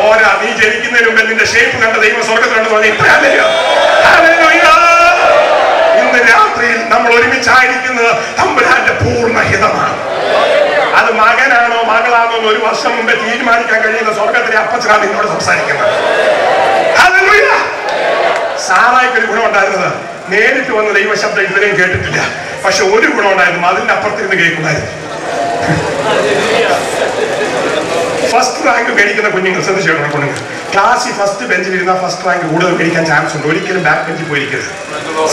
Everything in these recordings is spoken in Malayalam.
പോരാ, നീ ജനിക്കുന്നതിന് മുമ്പ് നിന്റെ ഷേപ്പ് കണ്ട ദൈവം സ്വർഗത്തിലുണ്ടെന്ന് പറഞ്ഞ ഇന്ന് രാത്രിയിൽ നമ്മൾ ഒരുമിച്ചായിരിക്കുന്നത് തമ്പുരാന്റെ പൂർണ്ണ ഹിതമാണ്. അത് മകനാണോ മകളാണോ എന്ന് ഒരു വർഷം മുമ്പേ തീരുമാനിക്കാൻ കഴിയുന്ന സ്വർഗത്തിലെ അപ്പച്ചനാണ് നിന്നോട് സംസാരിക്കുന്നത്. സാറായിക്കൊരു ഗുണം ഉണ്ടായിരുന്നത്, നേരിട്ട് വന്ന ദൈവശബ്ദം ഇതുവരെയും കേട്ടിട്ടില്ല. പക്ഷെ ഒരു ഗുണം ഉണ്ടായിരുന്നു, അതിന്റെ അപ്പുറത്തിരുന്ന് കേൾക്കുമായിരുന്നു. ഫസ്റ്റ് റാങ്ക് മേടിക്കുന്ന കുഞ്ഞുങ്ങൾ ശ്രദ്ധിച്ചേക്കണം. കുഞ്ഞുങ്ങൾ ക്ലാസ്സിൽ ഫസ്റ്റ് ബെഞ്ചിൽ ഇരുന്ന ഫസ്റ്റ് റാങ്ക് കൂടുതൽ മേടിക്കാൻ ചാൻസ് ഉണ്ട്. ഒരിക്കലും ബാക്ക് ബെഞ്ചിൽ പോയിരിക്കരുത്.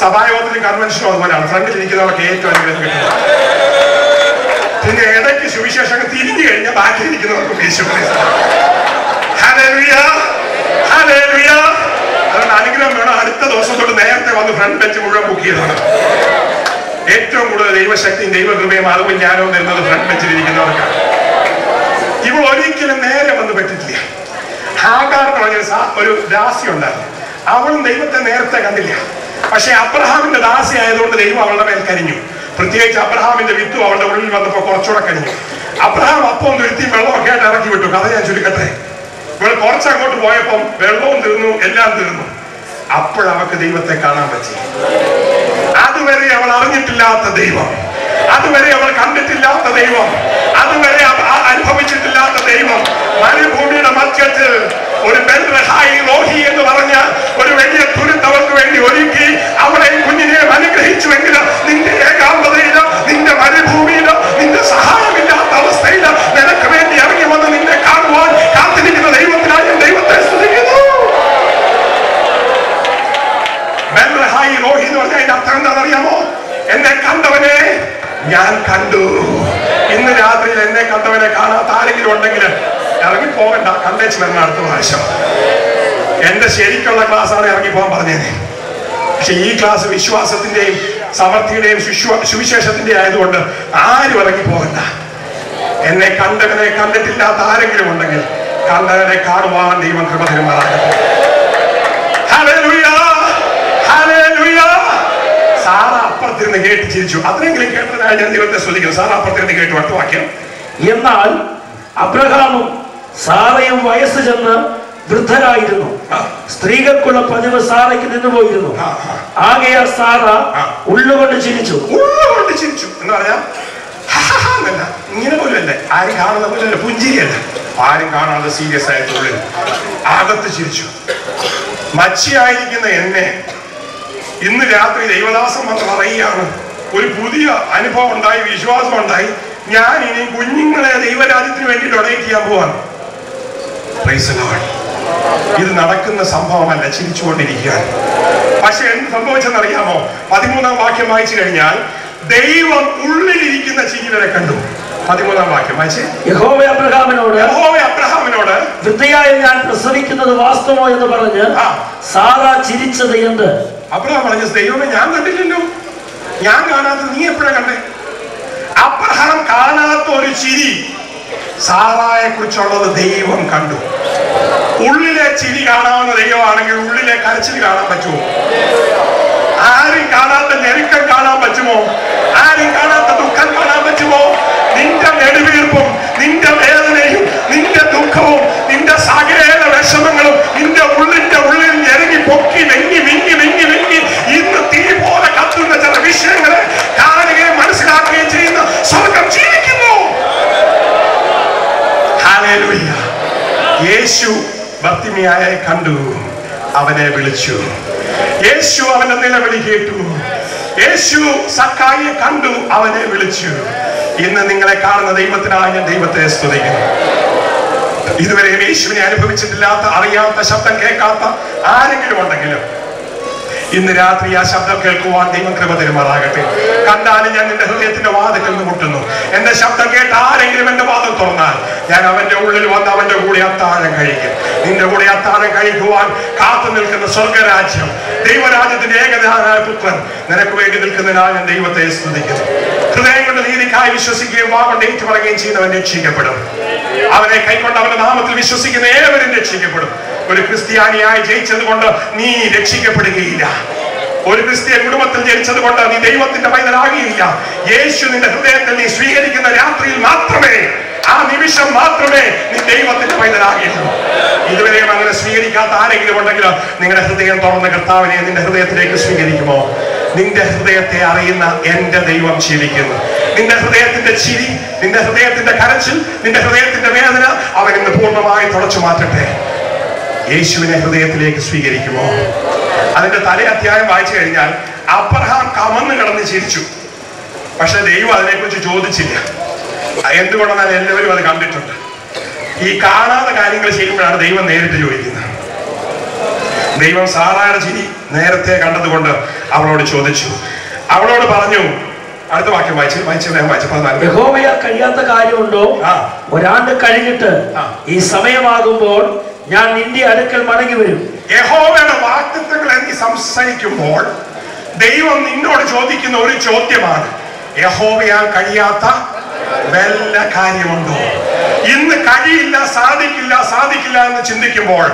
സഭായോഗത്തിലും കൺവെൻഷനും അതുപോലെയാണ്. ഫ്രണ്ടിൽ ഇരിക്കുന്നവർക്ക് ഏറ്റവും അനുഗ്രഹം കിട്ടുന്നത്. പിന്നെ ഇടയ്ക്ക് സുവിശേഷം തിരിഞ്ഞു കഴിഞ്ഞാൽ ബാക്കിൽ ഇരിക്കുന്നവർക്കും അതുകൊണ്ട് അനുഗ്രഹം വേണം. അടുത്ത ദിവസം തൊട്ട് നേരത്തെ വന്ന് ഫ്രണ്ട് ബെഞ്ച് മുഴുവൻ ബുക്ക് ചെയ്തതാണ്. ഏറ്റവും കൂടുതൽ ദൈവശക്തിയും ദൈവകൃപയും അറിവും ജ്ഞാനവും തരുന്നത് ഫ്രണ്ട് ബെഞ്ചിൽ ഇരിക്കുന്നവർക്കാണ്. ഇവൾ ഒരിക്കലും നേരെ വന്ന് പറ്റിട്ടില്ല. ഹാഗാർ ഒരു ദാസി ഉണ്ടായിരുന്നു. അവളും ദൈവത്തെ നേരത്തെ കണ്ടില്ല. പക്ഷെ അബ്രഹാമിന്റെ ദാസി ആയതുകൊണ്ട് ദൈവം അവളുടെ മേൽ കരിഞ്ഞു. പ്രത്യേകിച്ച് അബ്രഹാമിന്റെ വിത്തും അവളുടെ ഉള്ളിൽ വന്നപ്പോൾ കുറച്ചുകൂടെ കരിഞ്ഞു. അബ്രഹാം അപ്പം തുരുത്തി വെള്ളമൊക്കെ ആയിട്ട് ഇറക്കി വിട്ടു. കഥ ഞാൻ ചുരുക്കട്ടെ. ഇവൾ കുറച്ചങ്ങോട്ട് പോയപ്പം വെള്ളവും തീർന്നു, എല്ലാം തീർന്നു. അപ്പോഴവൾക്ക് ദൈവത്തെ കാണാൻ പറ്റി. അതുവരെ അവൾ അറിഞ്ഞിട്ടില്ലാത്ത ദൈവം, അതുവരെ അവൾ കണ്ടിട്ടില്ലാത്ത ദൈവം, അതുവരെ അനുഭവിച്ചിട്ടില്ലാത്ത ദൈവം മരുഭൂമിയുടെ മധ്യത്തിൽ ഒരു ബെൽറഹായി റോഹി എന്ന് പറഞ്ഞ ഒരു വലിയ തുരുത്ത് അവൾക്ക് വേണ്ടി ഒരുക്കി അവളെ കുഞ്ഞിനെയും അനുഗ്രഹിച്ചുവെങ്കിൽ നിന്റെ ഏകാന്തതയില്ല, നിന്റെ മരുഭൂമിയില്ല, നിന്റെ സഹായമില്ലാത്ത അവസ്ഥയില്ല നിനക്ക് വേണ്ടി ഇറങ്ങി വന്ന് നിന്നെ കാണുവാൻ കാത്തിരിക്കുന്ന ദൈവത്തിനായി ദൈവത്തെ സ്തുതിക്കുന്നു. ബെൽറഹായി റോഹി എന്ന് പറഞ്ഞ അതിന്റെ അർത്ഥം എന്താണെന്നറിയാമോ? എന്നെ കണ്ടവനെ ഞാൻ കണ്ടു. ഇന്ന് രാത്രിയിൽ എന്നെ കണ്ടവനെ കാണാത്ത ആരെങ്കിലും ഉണ്ടെങ്കിൽ ഇറങ്ങിപ്പോകണ്ട, കണ്ടേച്ച് വരണം അടുത്ത പ്രാവശ്യം. എന്റെ ശരിക്കുള്ള ക്ലാസ്സാണ് ഇറങ്ങിപ്പോകാൻ പറഞ്ഞേനെ. പക്ഷെ ഈ ക്ലാസ് വിശ്വാസത്തിന്റെയും സമൃദ്ധിയുടെയും സുവിശേഷത്തിന്റെ ആയതുകൊണ്ട് ആരും ഇറങ്ങിപ്പോകണ്ട. എന്നെ കണ്ടവനെ കണ്ടിട്ടില്ലാത്ത ആരെങ്കിലും ഉണ്ടെങ്കിൽ കണ്ടവനെ കാണുവാൻ ദൈവം കൃപ തരുമാറാകട്ടെ. Hallelujah, hallelujah. സാറ അപ്പുറത്തിരുന്ന് കേട്ട് ചിരിച്ചു. അത്രയെങ്കിലും കേട്ടതിനായി ഞാൻ ദൈവത്തെ സ്തുതിക്കുന്നു. സാറ അപ്പുറത്തിരുന്ന് കേട്ടു. അടുത്ത വാക്യം. എന്നാൽ അബ്രഹാമും സാറയും വയസ്സ് ചെന്ന് വൃദ്ധരായിരുന്നു. സ്ത്രീകൾക്കുള്ള പതിവ് സാറയ്ക്ക് നിന്നുപോയിരുന്നു. ആകയാൽ സാറ ഉള്ളുകൊണ്ട് ചിരിച്ചു. ഉള്ളുകൊണ്ട് ചിരിച്ചു എന്ന് പറഞ്ഞാൽ ഇങ്ങനെ പോലല്ലേ, ആരും കാണുന്ന പോലെ പുഞ്ചിരിയല്ല, ആരും കാണാതെ സീരിയസ് ആയിട്ട് ഉള്ളിൽ അകത്ത് ചിരിച്ചു. മച്ചിയായിരിക്കുന്ന എന്നെ ഇന്ന് രാത്രി ദൈവദാസം വന്ന് പറയുകയാണ്, ഒരു പുതിയ അനുഭവം ഉണ്ടായി, വിശ്വാസം ഉണ്ടായി, ഞാൻ ഇനി കുഞ്ഞുങ്ങളെ ദൈവരാജ്യത്തിന് വേണ്ടി ഡൊണേറ്റ് ചെയ്യാൻ പോവാണ്. Praise the Lord. ഇത് നടക്കുന്ന സംഭവമല്ല, ചിരിച്ചുകൊണ്ടിരിക്കുകയാണ്. പക്ഷെ എന്ത് സംഭവിച്ചെന്നറിയാമോ? 13-ാം വാക്യം വായിച്ചു കഴിഞ്ഞാൽ ദൈവം ഉള്ളിലിരിക്കുന്ന ചിരി വരെ കണ്ടു. 13-ാം വാക്യം വായിച്ചേ. യഹോവ അബ്രഹാമിനോട് വൃദ്ധയായ ഞാൻ പ്രസവിക്കുന്നത് വാസ്തവമോ എന്ന് പറഞ്ഞ് സാറ ചിരിച്ചത് എന്ത്? അബ്രഹാം പറഞ്ഞു, ദൈവമേ ഞാൻ കണ്ടില്ലല്ലോ, ഞാൻ കാണാത്ത നീ എപ്പോഴാ കണ്ടേ? അബ്രഹാം കാണാത്ത ഒരു ചിരി സാറായെ കുറിച്ചുള്ളത് ദൈവം കണ്ടു. ഉള്ളിലെ ചിരി കാണാവുന്ന ദൈവമാണെങ്കിൽ ഉള്ളിലെ കരച്ചിൽ കാണാൻ പറ്റുമോ? ആരും കാണാത്ത ഞെരുക്കം കാണാൻ പറ്റുമോ? ആരും കാണാത്ത ദുഃഖം കാണാൻ പറ്റുമോ? നിന്റെ നെടുവീർപ്പും നിന്റെ വേദനയും നിന്റെ ദുഃഖവും നിന്റെ സകല വിഷമങ്ങളും നിന്റെ ഉള്ളിൽ ഞെരുങ്ങി പൊക്കി വെങ്ങി വെങ്ങി വെങ്ങി വെങ്ങി ഇന്ന് തീ പോലെ കത്തുന്ന ചില വിഷയങ്ങളെ കാണുകയും മനസ്സിലാക്കുകയും ചെയ്യുന്ന സ്വർഗം ജീവിക്കുന്നു. ഹല്ലേലൂയ. യേശു ബർത്തിമേയെ കണ്ടു, അവനെ വിളിച്ചു. യേശു അവന്റെ നിലവിളി കേട്ടു. യേശു സക്കായിയെ കണ്ടു, അവനെ വിളിച്ചു. ഇന്ന് നിങ്ങളെ കാണുന്ന ദൈവത്തിനായി ഞാൻ ദൈവത്തെ സ്തുതിക്കുന്നു. ഇതുവരെ യേശുവിനെ അനുഭവിച്ചിട്ടില്ലാത്ത, അറിയാത്ത, ശബ്ദം കേൾക്കാത്ത ആരെങ്കിലും ഉണ്ടെങ്കിലും ഇന്ന് രാത്രി ആ ശബ്ദം കേൾക്കുവാൻ ദൈവം കൃപ തരുമാറാകട്ടെ. കണ്ടാലും ഞാൻ നിന്റെ ഹൃദയത്തിന്റെ വാതിൽക്കൽ നിന്ന് മുട്ടുന്നു. എന്റെ ശബ്ദം കേട്ട് ആരെങ്കിലും എന്റെ വാതിൽ തുറന്നാൽ ഞാൻ അവന്റെ ഉള്ളിൽ വന്ന് അവന്റെ കൂടെ അത്താഴം കഴിക്കും. നിന്റെ കൂടെ അത്താഴം കഴിക്കുവാൻ കാത്തു നിൽക്കുന്ന സ്വർഗരാജ്യം, ദൈവരാജ്യത്തിന്റെ ഏകനായ പുത്രൻ നിനക്ക് വേണ്ടി നിൽക്കുന്നതിനാൽ ഞാൻ ദൈവത്തെ സ്തുതിക്കുന്നു. ഹൃദയം കൊണ്ട് നീതിക്കായി വിശ്വസിക്കുകയും വാഗൊണ്ട് ഏറ്റുപറയുകയും ചെയ്യുന്നവൻ രക്ഷിക്കപ്പെടും. അവനെ കൈക്കൊണ്ട് അവന്റെ നാമത്തിൽ വിശ്വസിക്കുന്ന ഏവരും രക്ഷിക്കപ്പെടും. ഒരു ക്രിസ്ത്യാനിയായി ജയിച്ചത് കൊണ്ട് നീ രക്ഷിക്കപ്പെടുകയില്ല. ഒരു ക്രിസ്തീയ കുടുംബത്തിൽ ജനിച്ചത് കൊണ്ട് നീ ദൈവത്തിന്റെ പൈതലാകുകയില്ല. യേശു നിന്റെ ഹൃദയത്തിൽ നീ സ്വീകരിക്കുന്ന രാത്രിയിൽ മാത്രമേ, ആ നിമിഷം മാത്രമേ നീ ദൈവത്തിന്റെ പൈതലാകുകയുള്ളൂ. ഇതുവരെ സ്വീകരിക്കാത്ത ആരെങ്കിലും ഉണ്ടെങ്കിൽ നിങ്ങളുടെ ഹൃദയം തുറന്ന് കർത്താവിനെ നിന്റെ ഹൃദയത്തിലേക്ക് സ്വീകരിക്കുമോ? നിന്റെ ഹൃദയത്തെ അറിയുന്ന എന്റെ ദൈവം ജീവിക്കുന്നു. നിന്റെ ഹൃദയത്തിന്റെ ചിരി, നിന്റെ ഹൃദയത്തിന്റെ കരച്ചിൽ, നിന്റെ ഹൃദയത്തിന്റെ വേദന അവൻ ഇന്ന് പൂർണ്ണമായി തുടച്ചു മാറ്റട്ടെ. യേശുവിനെ ഹൃദയത്തിലേക്ക് സ്വീകരിക്കുമോ? അതിന്റെ തലേ അധ്യായം വായിച്ചു കഴിഞ്ഞാൽ അബ്രഹാം കമന്ന് കിടന്ന് ചിരിച്ചു. പക്ഷെ ദൈവം അതിനെക്കുറിച്ച് ചോദിച്ചില്ല. എന്തുകൊണ്ടെന്നാൽ എല്ലാവരും അത് കണ്ടിട്ടുണ്ട്. ഈ കാണാത്ത കാര്യങ്ങൾ ചെയ്യുമ്പോഴാണ് ദൈവം നേരിട്ട് ചോദിക്കുന്നത്. ദൈവം സാറായുടെ ചിരി നേരത്തെ കണ്ടതുകൊണ്ട് അവളോട് ചോദിച്ചു. അവളോട് പറഞ്ഞു, അടുത്ത വാക്യം വായിച്ചു. യഹോവയാൽ കഴിയാത്ത കാര്യമുണ്ടോ? ഒരാണ്ട് കഴിഞ്ഞിട്ട് ഈ സമയമാകുമ്പോൾ ഞാൻ നിന്റെ അടുക്കൽ മടങ്ങി വരും. യഹോവയുടെ വാഗ്ദത്തങ്ങൾ എനിക്ക് സംസാരിക്കുമ്പോൾ ദൈവം നിന്നോട് ചോദിക്കുന്ന ഒരു ചോദ്യമാണ്, യഹോവയാൽ കഴിയാത്ത വല്ല കാര്യമുണ്ടോ? ഇന്ന് കഴിയില്ല, സാധിക്കില്ല എന്ന് ചിന്തിക്കുമ്പോൾ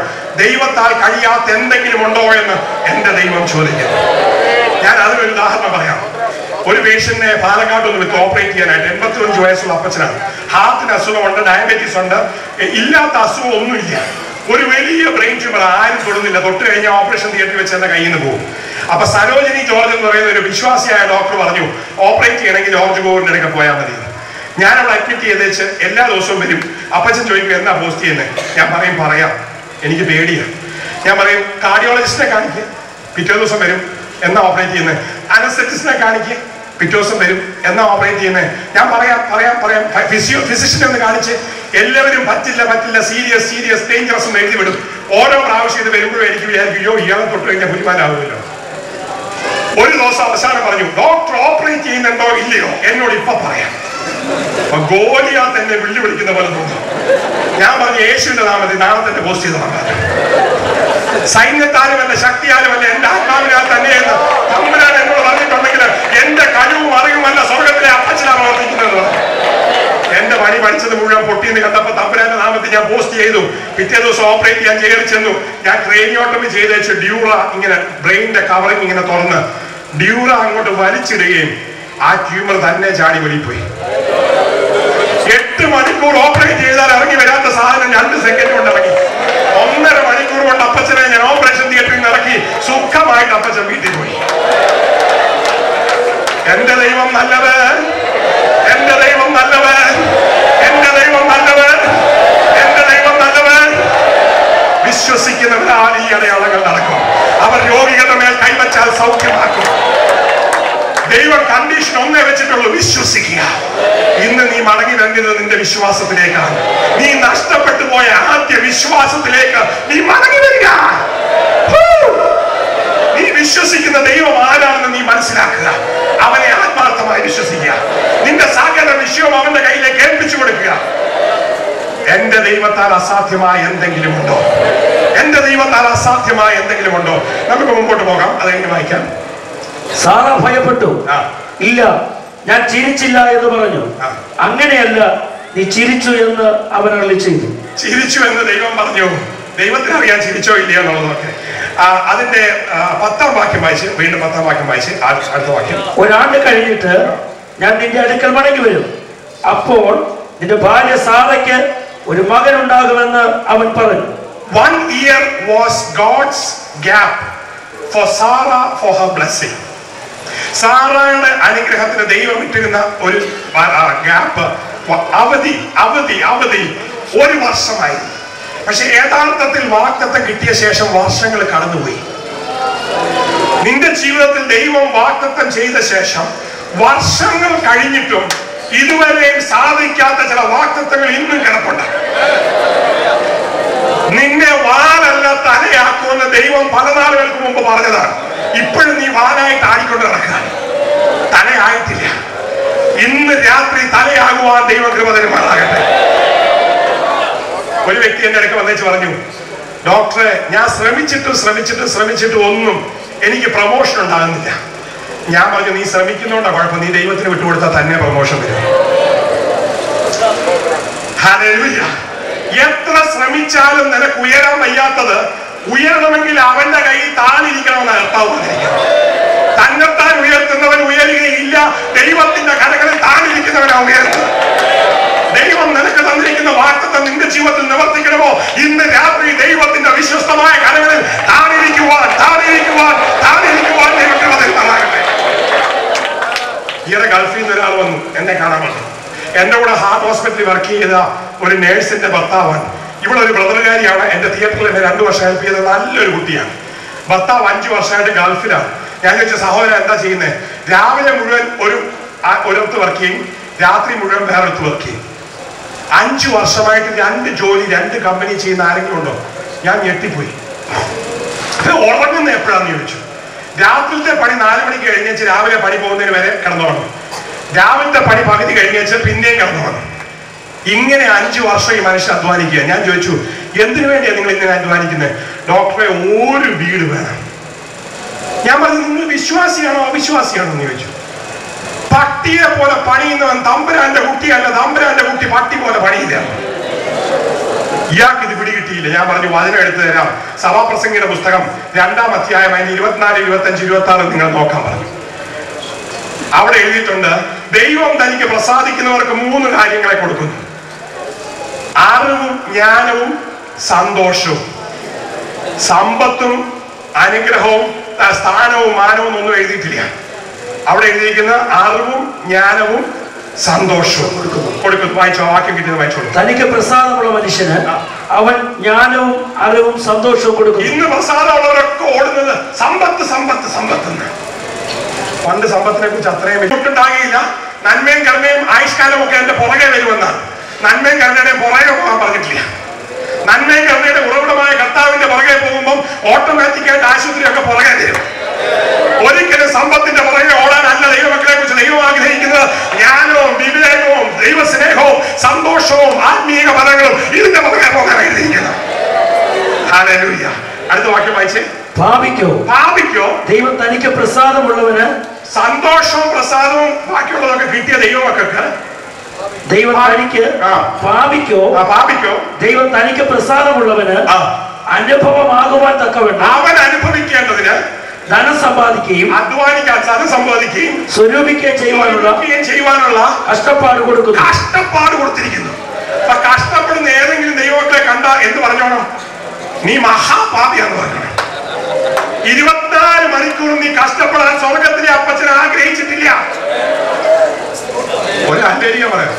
ദൈവത്താൽ കഴിയാത്ത എന്തെങ്കിലും ഉണ്ടോ എന്ന് എന്റെ ദൈവം ചോദിക്കുന്നു. ഞാൻ അതിനൊരു ഉദാഹരണം പറയാം. ഒരു പേഷ്യന്റിനെ പാലക്കാട് ഒന്ന് വിത്ത് ഓപ്പറേറ്റ് ചെയ്യാനായിട്ട് 85 വയസ്സുള്ള അപ്പച്ചനാണ്. ഹാർട്ടിന് അസുഖമുണ്ട്, ഡയബറ്റീസ് ഉണ്ട്, ഇല്ലാത്ത അസുഖം ഒന്നുമില്ല. ഒരു വലിയ ബ്രെയിൻ ട്യൂമർ, ആരും തൊടുന്നില്ല. തൊട്ട് കഴിഞ്ഞാൽ ഓപ്പറേഷൻ തിയേറ്ററിൽ വെച്ച് എന്റെ കയ്യിൽ നിന്ന് പോകും. അപ്പൊ സരോജിനി ജോർജ് എന്ന് പറയുന്ന ഒരു വിശ്വാസിയായ ഡോക്ടർ പറഞ്ഞു, ഓപ്പറേറ്റ് ചെയ്യണമെങ്കിൽ ജോർജ് ഗോറിന്റെ അടുക്ക പോയാൽ മതി. ഞാൻ അവിടെ അഡ്മിറ്റ് ചെയ്തേച്ച് എല്ലാ ദിവസവും വരും. അപ്പച്ചൻ ചോദിക്കും, എന്നാ പോസ്റ്റ് ചെയ്യുന്നത്? ഞാൻ പറയും, പറയാം, എനിക്ക് പേടിയാണ്. ഞാൻ പറയും, കാർഡിയോളജിസ്റ്റിനെ കാണിക്കുക. പിറ്റേ ദിവസം വരും, എന്നാ ഓപ്പറേറ്റ് ചെയ്യുന്നത്? അനസ്തെറ്റിസ്റ്റിനെ കാണിക്കുക. പിറ്റേ ദിവസം വരും, എന്നാ ഓപ്പറേറ്റ് ചെയ്യുന്നത്? ഞാൻ പറയാം. ഫിസിഷ്യനെ ഒന്ന് കാണിച്ച്. എല്ലാവരും പറ്റില്ല, സീരിയസ് ഡേഞ്ചറസ് എന്ന് എഴുതി വിടും. ഓരോ പ്രാവശ്യം ഇത് വരുമ്പോഴും എനിക്ക് വിചാരിക്കും, ഇയാളെ തൊട്ട് കഴിഞ്ഞാൽ പുലിമാനാവുമല്ലോ. ഒരു ദിവസം അവസാനം പറഞ്ഞു, ഡോക്ടർ ഓപ്പറേറ്റ് ചെയ്യുന്നുണ്ടോ ഇല്ലയോ എന്നോട് ഇപ്പൊ പറയാം. ഗോലിയാത്ത് എന്നെ വെല്ലുവിളിക്കുന്ന പോലെ തോന്നുന്നു. ഞാൻ പറഞ്ഞു, യേശുവിന്റെ നാമത്തിൽ നാളെ തന്നെ പോസ്റ്റ് ചെയ്ത് നോക്കാം. സൈന്യത്താലുമല്ല, ശക്തിയാലുമല്ല, എന്റെ ആത്മാവിനാൽ തന്നെയെന്ന് തമ്പുരാൻ എന്നോട് പറഞ്ഞിട്ടുണ്ടെങ്കിൽ എന്റെ കഴിവും അറിവുമല്ല, സ്വർഗത്തിലെ അപ്പച്ചനാ പ്രവർത്തിക്കുന്നത്. എന്റെ പണി പഠിച്ചത് മുഴുവൻ പൊട്ടിയെന്ന് കണ്ടപ്പോ തമ്പുരാന്റെ നാമത്തിൽ ഞാൻ പോസ്റ്റ് ചെയ്തു. പിറ്റേ ദിവസം ഓപ്പറേറ്റ് ചെയ്യാൻ കയറി ചെന്നു. ഞാൻ ക്രേനിയോട്ടമി ചെയ്തേച്ച് ഡ്യൂറ ഇങ്ങനെ ബ്രെയിനിന്റെ കവറിങ് ഇങ്ങനെ തുറന്ന് ഡ്യൂറ അങ്ങോട്ട് വലിച്ചിടുകയും ആ ട്യൂമർ തന്നെ ചാടി വെളിപ്പോയി. 8 മണിക്കൂർ ഓപ്പറേറ്റ് ചെയ്താൽ ഇറങ്ങി വരാത്ത സാധനം 2 സെക്കൻഡ് കൊണ്ട് ഇറങ്ങി. 1.5 മണിക്കൂർ കൊണ്ട് അപ്പച്ചനെ ഞാൻ ഓപ്പറേഷൻ തിയേറ്ററിൽ നിന്ന് ഇറക്കി സുഖമായിട്ട് അപ്പച്ചൻ വീട്ടിൽ പോയി. എന്റെ ദൈവം നല്ലവൻ, എന്റെ ദൈവം നല്ലവൻ, എന്റെ ദൈവം നല്ലവൻ, എന്റെ ദൈവം നല്ലവൻ. വിശ്വസിക്കുന്നവരാൽ ഈ അടയാളങ്ങൾ നടക്കും. അവർ രോഗികളുടെ മേൽ കൈവച്ചാൽ സൗഖ്യമാക്കും. ദൈവം കണ്ടീഷൻ ഒന്നേ വെച്ചിട്ടുള്ളൂ, വിശ്വസിക്കുക. ഇന്ന് നീ മടങ്ങി വരേണ്ടത് നിന്റെ വിശ്വാസത്തിലേക്കാണ്. നീ നഷ്ടപ്പെട്ടു പോയ ആദ്യ വിശ്വാസത്തിലേക്ക് നീ മടങ്ങി വരിക. നീ വിശ്വസിക്കുന്ന ദൈവം ആരാണെന്ന് നീ മനസ്സിലാക്കുക. അവനെ ആത്മാർത്ഥമായി വിശ്വസിക്കുക. നിന്റെ സകല വിഷയവും അവന്റെ കയ്യിലേക്ക് ഏൽപ്പിച്ചു കൊടുക്കുക. എന്റെ ദൈവത്താൽ അസാധ്യമായ എന്തെങ്കിലും ഉണ്ടോ? എന്റെ ദൈവത്താൽ അസാധ്യമായ എന്തെങ്കിലും ഉണ്ടോ? നമുക്ക് മുമ്പോട്ട് പോകാം. അതെങ്ങനെ വായിക്കാം. സാറ ഭയപ്പെട്ടു. ഇല്ല, ഞാൻ ചിരിച്ചില്ല എന്ന് പറഞ്ഞു. അങ്ങനെയല്ല, നീ ചിരിച്ചു എന്ന് അവൻ അരുളി ചെയ്തു. ചിരിച്ചു എന്ന് ദൈവം പറഞ്ഞു. ദൈവത്തിന് അറിയാൻ ചിരിച്ചോ ഇല്ലയോ എന്നുള്ളതൊക്കെ. അതിന്റെ 10-ാം വാക്യം വായിച്ച്, വീണ്ടും 10-ാം വാക്യം വായിച്ച്, അടുത്ത വാക്യം. ഒരാണ്ട് കഴിഞ്ഞിട്ട് ഞാൻ നിന്റെ അടുക്കൽ മടങ്ങി വരും. അപ്പോൾ നിന്റെ ഭാര്യ സാറയ്ക്ക് ഒരു മകൻ ഉണ്ടാകുമെന്ന് അവൻ പറഞ്ഞു. 1 year was God's gap for Sarah for her blessing. സാറയുടെ അനുഗ്രഹത്തിന് ദൈവം ഇട്ടിരുന്ന ഒരു ഗ്യാപ്പ്, അവധി 1 വർഷമായി. പക്ഷെ യഥാർത്ഥത്തിൽ വാഗ്ദത്തം കിട്ടിയ ശേഷം വർഷങ്ങൾ കടന്നുപോയി. നിന്റെ ജീവിതത്തിൽ ദൈവം വാഗ്ദത്തം ചെയ്ത ശേഷം വർഷങ്ങൾ കഴിഞ്ഞിട്ടും ഇതുവരെയും സാധിക്കാത്ത ചില വാഗ്ദത്തങ്ങൾ ഇന്നും കിടപ്പുണ്ട്. നിന്നെ വാലല്ല തലയാക്കുമെന്ന് ദൈവം പല നാളുകൾക്ക് മുമ്പ് പറഞ്ഞതാണ്. ഇപ്പോഴും നീ വാലായിട്ട് ആടിക്കൊണ്ട് നടക്കുക, തലയായിട്ടില്ല. ഇന്ന് രാത്രി തലയാകുവാൻ ദൈവം കൃപ തരുമാറാകട്ടെ. ഒരു വ്യക്തി എന്റെ ഇടയ്ക്ക് വന്നേച്ച് പറഞ്ഞു, ഡോക്ടറെ, ഞാൻ ശ്രമിച്ചിട്ട് ഒന്നും എനിക്ക് പ്രൊമോഷൻ ഉണ്ടാകുന്നില്ല. ഞാൻ പറഞ്ഞു, നീ ശ്രമിക്കുന്നോണ്ടാ കുഴപ്പം, നീ ദൈവത്തിന് വിട്ടുകൊടുത്താൽ തന്നെ പ്രൊമോഷൻ വരും. ഹല്ലേലൂയ. എത്ര ശ്രമിച്ചാലും നിനക്ക് ഉയരാൻ വയ്യാത്തത് ഉയരണമെങ്കിൽ അവന്റെ കൈ താണിരിക്കണമെന്ന് കർത്താവ് പറഞ്ഞിരിക്കുന്നത്. തന്നെത്താൻ ഉയർത്തുന്നവൻ ഉയരുകയില്ല, ദൈവത്തിന്റെ കരകളിൽ താണിരിക്കുന്നവനാ ഉയർത്തുന്നത്. ദൈവം നിനക്ക് തന്നിരിക്കുന്ന വാഗ്ദത്തം നിന്റെ ജീവിതത്തിൽ നിവർത്തിക്കണമോ? ഇന്ന് രാത്രി ദൈവത്തിന്റെ വിശ്വാസം ഹോസ്പിറ്റലിൽ വർക്ക് ചെയ്ത ഒരു നേഴ്സിന്റെ ഭർത്താവാണ്. ഇവിടെ ഒരു ബ്രദറുകാരിയാണ് എന്റെ തിയേറ്ററിൽ എന്നെ 2 വർഷം ഹെൽപ്പ് ചെയ്ത നല്ലൊരു കുട്ടിയാണ്. ഭർത്താവ് 5 വർഷമായിട്ട് ഗൾഫിലാണ്. ഞാൻ ചോദിച്ച സഹോദരൻ എന്താ ചെയ്യുന്നത്? രാവിലെ മുഴുവൻ ഒരിടത്ത് വർക്ക് ചെയ്യും, രാത്രി മുഴുവൻ വേറൊരിടത്ത് വർക്ക് ചെയ്യും. 5 വർഷമായിട്ട് 2 ജോലി 2 കമ്പനി ചെയ്യുന്ന ആരെങ്കിലും ഉണ്ടോ? ഞാൻ ഞെട്ടിപ്പോയി. ഉറങ്ങുന്ന എപ്പോഴാന്ന് ചോദിച്ചു. രാത്രിയിലത്തെ പണി 4 മണിക്ക് കഴിഞ്ഞേച്ച് രാവിലെ പണി പോകുന്നതിന് വരെ കിടന്നുറങ്ങും. രാവിലത്തെ പണി പകുതി കഴിഞ്ഞേച്ച് പിന്നെയും കിടന്നുറങ്ങും. ഇങ്ങനെ 5 വർഷം ഈ മനുഷ്യൻ അധ്വാനിക്കുക. ഞാൻ ചോദിച്ചു, എന്തിനു വേണ്ടിയാണ് നിങ്ങൾ ഇങ്ങനെ അധ്വാനിക്കുന്നത്? ഡോക്ടറെ ഒരു വീട് വേണം. ഞാൻ പറഞ്ഞു, നിങ്ങൾ വിശ്വാസിയാണോ അവിശ്വാസിയാണോ എന്ന് ചോദിച്ചു. പട്ടിയെ പോലെ പണിയുന്നവൻ തമ്പുരാന്റെ കുട്ടിയല്ല, തമ്പുരാന്റെ കുട്ടി പട്ടി പോലെ പണിയില്ല. ഇയാൾക്ക് ഇത് പിടികിട്ടിയില്ല. ഞാൻ പറഞ്ഞു, വചനം എടുത്തു തരാം. സഭാപ്രസംഗിയുടെ പുസ്തകം 2-ാം അധ്യായം 24, 25, 26 നിങ്ങൾ നോക്കാൻ പറഞ്ഞു. അവിടെ എഴുതിയിട്ടുണ്ട്, ദൈവം തനിക്ക് പ്രസാദിക്കുന്നവർക്ക് 3 കാര്യങ്ങളെ കൊടുക്കുന്നു: അറിവും ജ്ഞാനവും സന്തോഷവും. സമ്പത്തും അനുഗ്രഹവും സ്ഥാനവും മാനവും ഒന്നും എഴുതിയിട്ടില്ല. അവിടെ എഴുതിയിരിക്കുന്ന അറിവും ജ്ഞാനവും സന്തോഷവും കൊടുക്കുന്നു. വായിച്ചോ, വാക്യം കിട്ടിയത് വായിച്ചോളൂ. തനിക്ക് പ്രസാദമുള്ള മനുഷ്യന് അവൻ ജ്ഞാനവും അറിവും സന്തോഷവും കൊടുക്കും. ഇന്ന് പ്രസാദമുള്ളവരൊക്കെ ഓടുന്നത് സമ്പത്ത് സമ്പത്ത് സമ്പത്ത്. പണ്ട് സമ്പത്തിനെ കുറിച്ച് അത്രയും ഉണ്ടാകില്ല. നന്മയും കരുണയും ആയുഷ്കാലവും ഒക്കെ എന്റെ പുറകെ വരുമെന്നാണ്. നന്മയും കരുണയുടെയും പുറകെ പോകാൻ പറഞ്ഞിട്ടില്ല. നന്മയും കരുണയുടെ ഉറവിടമായ കർത്താവിന്റെ പുറകെ പോകുമ്പോൾ ഓട്ടോമാറ്റിക്കായിട്ട് ആശുപത്രിയൊക്കെ പുറകെ തരും. ഒരിക്കലും സമ്പത്തിന്റെ പുറകെ ഓടാനല്ല ദൈവമക്കളെ കുറിച്ച് ദൈവം ആഗ്രഹിക്കുന്നത്. ജ്ഞാനവും വിവേകവും ദൈവസ്നേഹവും സന്തോഷവും ആത്മീയ ഫലങ്ങളും ഇതിന്റെ പുറകെ പോകാൻ ആഗ്രഹിക്കുന്നത്. ഹല്ലേലൂയ. അടുത്ത വാക്യം വായിച്ചേ. ഭാവിക്കോ ദൈവം തനിക്ക് പ്രസാദമുള്ളവന് സന്തോഷവും പ്രസാദവും ബാക്കിയുള്ളതൊക്കെ കിട്ടിയ ദൈവമക്കൾക്ക് ദൈവം തനിക്ക് ദൈവം തനിക്ക് പ്രസാദമുള്ളവന് അനുഭവമാകുവാൻ തക്കവണ്ണം അവൻ അനുഭവിക്കേണ്ടതിന് ധനം സമ്പാദിക്കുകയും അധ്വാനിക്കാൻ ധനം സമ്പാദിക്കുകയും സ്വരൂപിക്കുകയും ചെയ്യുവാനുള്ള കഷ്ടപ്പാട് കൊടുത്തിരിക്കുന്നു. അപ്പൊ കഷ്ടപ്പെടുന്ന ഏതെങ്കിലും ദൈവമക്കളെ കണ്ട എന്ത് പറഞ്ഞോണം? നീ മഹാപാപിയാന്ന് പറഞ്ഞോണം. 24 മണിക്കൂറും നീ കഷ്ടപ്പെടാൻ സ്വർഗത്തിലെ അപ്പച്ചനെ ആഗ്രഹിച്ചിട്ടില്ല. ഒരു അന്തരീക്ഷം പറയാം.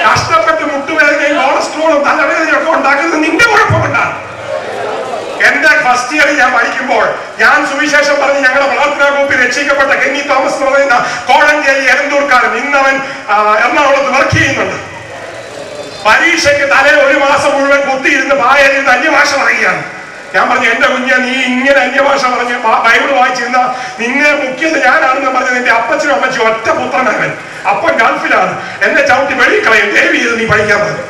കഷ്ടപ്പെട്ട് മുട്ടുവേദനയും കൊളസ്ട്രോളും തലവേദനയും ഒക്കെ ഉണ്ടാക്കുന്നത് നിന്റെ കുഴപ്പമുണ്ടാണ്. എന്റെ ഫസ്റ്റ് ഇയർ ഞാൻ പഠിക്കുമ്പോൾ ഞാൻ സുവിശേഷം പറഞ്ഞ് ഞങ്ങളുടെ പ്രാർത്ഥനാ ഗ്രൂപ്പിൽ രക്ഷിക്കപ്പെട്ട കെന്നി തോമസ് എന്ന് പറയുന്ന കോഴഞ്ചേരി എരന്തൂർക്കാരൻ ഇന്നവൻ എറണാകുളത്ത് വർക്ക് ചെയ്യുന്നുണ്ട്. പരീക്ഷയ്ക്ക് തലേ 1 മാസം മുഴുവൻ കുത്തിയിരുന്ന് പായലിരുന്ന് അന്യഭാഷ പറയുകയാണ്. ഞാൻ പറഞ്ഞു, എന്റെ കുഞ്ഞെ, നീ ഇങ്ങനെ അന്യഭാഷ പറഞ്ഞ് ബൈബിൾ വായിച്ചിരുന്ന നിന്നെ മുഖ്യത് ഞാനാണെന്ന് പറഞ്ഞ് നിന്റെ അപ്പച്ചനും അമ്മച്ചും ഒറ്റ പുത്രനവൻ. അപ്പൻ ഗൾഫിലാണ്. എന്നെ ചവിട്ടി വെളിയിൽ കളയും. ദയവ് ചെയ്ത് നീ പഠിക്കാൻ പറഞ്ഞു.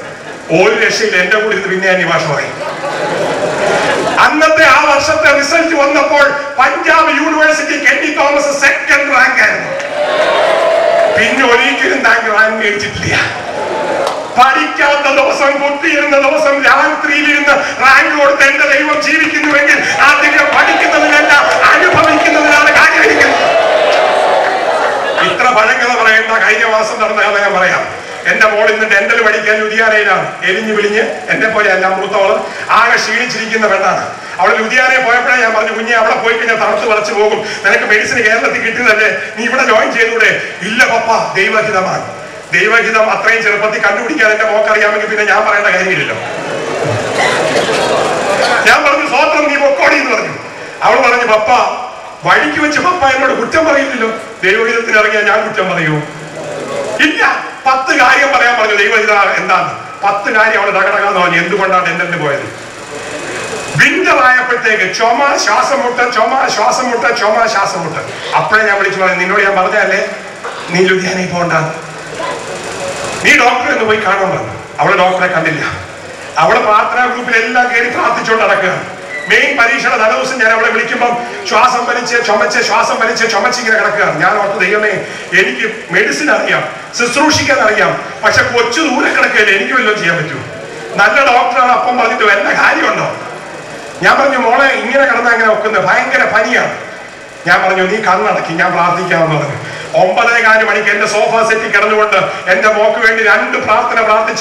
ഒരു രക്ഷയില്ല. എന്റെ കൂടെ ഇരുന്ന് പിന്നെ അന്യഭാഷ പറയും. അന്നത്തെ ആ വർഷത്തെ റിസൾട്ട് വന്നപ്പോൾ Punjab university Kenny Thomas 2nd rank ആയിരുന്നു. പിന്നെ ഒരിക്കലും റാങ്ക് മേടിച്ചിട്ടില്ല. പഠിക്കാത്ത ദിവസം, കുത്തിയിരുന്ന ദിവസം, രാത്രിയിലിരുന്ന് റാങ്ക് കൊടുത്ത് എന്റെ ദൈവം ജീവിക്കുന്നുവെങ്കിൽ ആദ്യം പഠിക്കുന്നതിനല്ല അനുഭവിക്കുന്നതിനാണ് കാര്യമിരിക്കുന്നത്. ഇത്ര പഴങ്കഥ പറയേണ്ട. കഴിഞ്ഞ മാസം നടന്ന കഥ ഞാൻ പറയാം. എന്റെ മോൾ ഇന്ന് ഡെന്റൽ പഠിക്കാൻ ലുധിയാനയിലാണ്. എരിഞ്ഞു വിളിഞ്ഞ് എന്നെ പോലെ അല്ല, മൂത്തവള് ആകെ ക്ഷീണിച്ചിരിക്കുന്ന പെണ്ണാണ്. അവൾ ലുധിയാനയെ പോയപ്പോഴേ ഞാൻ പറഞ്ഞു, കുഞ്ഞെ അവിടെ പോയി കഴിഞ്ഞാൽ തണുത്ത് വിളച്ചു പോകും, നിനക്ക് മെഡിസിൻ കേരളത്തിൽ കിട്ടിയതല്ലേ, നീ ഇവിടെ ജോയിൻ ചെയ്തൂടെ? ഇല്ല പപ്പ, ദൈവഹിതമാണ്. ദൈവഹിതം അത്രയും ചെറുപ്പത്തിൽ കണ്ടുപിടിക്കാൻ എന്റെ മോക്ക് അറിയാമെങ്കിൽ പിന്നെ ഞാൻ പറയേണ്ട കാര്യമില്ലല്ലോ. ഞാൻ പറഞ്ഞു, സ്വോത്രം, നീ പൊക്കോടി എന്ന് പറഞ്ഞു. അവൾ പറഞ്ഞു, പപ്പ വഴിക്ക് വെച്ച് പപ്പ എന്നോട് കുറ്റം പറയില്ലല്ലോ. ദൈവഹിതത്തിന് ഇറങ്ങിയാൽ ഞാൻ കുറ്റം പറയൂ? ഇല്ല. 10 കാര്യം പറയാൻ പറഞ്ഞു. ദൈവഹിത എന്താണ്? 10 കാര്യം അവള് തകടകാന്ന് പറഞ്ഞു. എന്തുകൊണ്ടാണ് എന്റെ പോയത്? വിന്റർ ആയപ്പോഴത്തേക്ക് ചുമ, ശ്വാസം മുട്ട്, ചുമ, ശ്വാസം മുട്ട്, ചുമ, ശ്വാസം മുട്ട്. അപ്പോഴേ ഞാൻ വിളിച്ചു പറഞ്ഞു, നിന്നോട് ഞാൻ പറഞ്ഞല്ലേ നീ ലുധിയാനയിൽ പോകണ്ട, നീ ഡോക്ടറെ ഒന്ന് പോയി കാണാൻ പറഞ്ഞു. അവള് ഡോക്ടറെ കണ്ടില്ല. അവള് പ്രാർത്ഥനാ ഗ്രൂപ്പിൽ എല്ലാം കയറി പ്രാർത്ഥിച്ചുകൊണ്ട് നടക്കുകയാണ്. മെയിൻ പരീക്ഷയുടെ തലേദിവസം ഞാൻ അവളെ വിളിക്കുമ്പോൾ ശ്വാസം വലിച്ച് ചുമച്ച് ശ്വാസം വലിച്ച് ചുമച്ചിങ്ങനെ കിടക്കുകയാണ്. ഞാൻ ഓർത്ത്, ദൈവമേ, എനിക്ക് മെഡിസിൻ അറിയാം, ശുശ്രൂഷിക്കാൻ അറിയാം, പക്ഷെ കൊച്ചു ദൂരെ കിടക്കുകയല്ലേ, എനിക്ക് വല്ലതും ചെയ്യാൻ പറ്റൂ? നല്ല ഡോക്ടറാണ്. അപ്പം പറഞ്ഞിട്ട് വല്ല കാര്യമുണ്ടോ? ഞാൻ പറഞ്ഞു, മോളെ ഇങ്ങനെ കിടന്നാൽ അങ്ങനെ ഒക്കുന്നത്, ഭയങ്കര പനിയാണ്. ഞാൻ പറഞ്ഞു, നീ കണ്ണടക്കി, ഞാൻ പ്രാർത്ഥിക്കാമെന്ന് പറഞ്ഞു. 9:15 മണിക്ക് എന്റെ സോഫ സെറ്റിൽ കിടന്നുകൊണ്ട് എന്റെ മോക്ക് വേണ്ടി 2 പ്രാർത്ഥന പ്രാർത്ഥിച്ച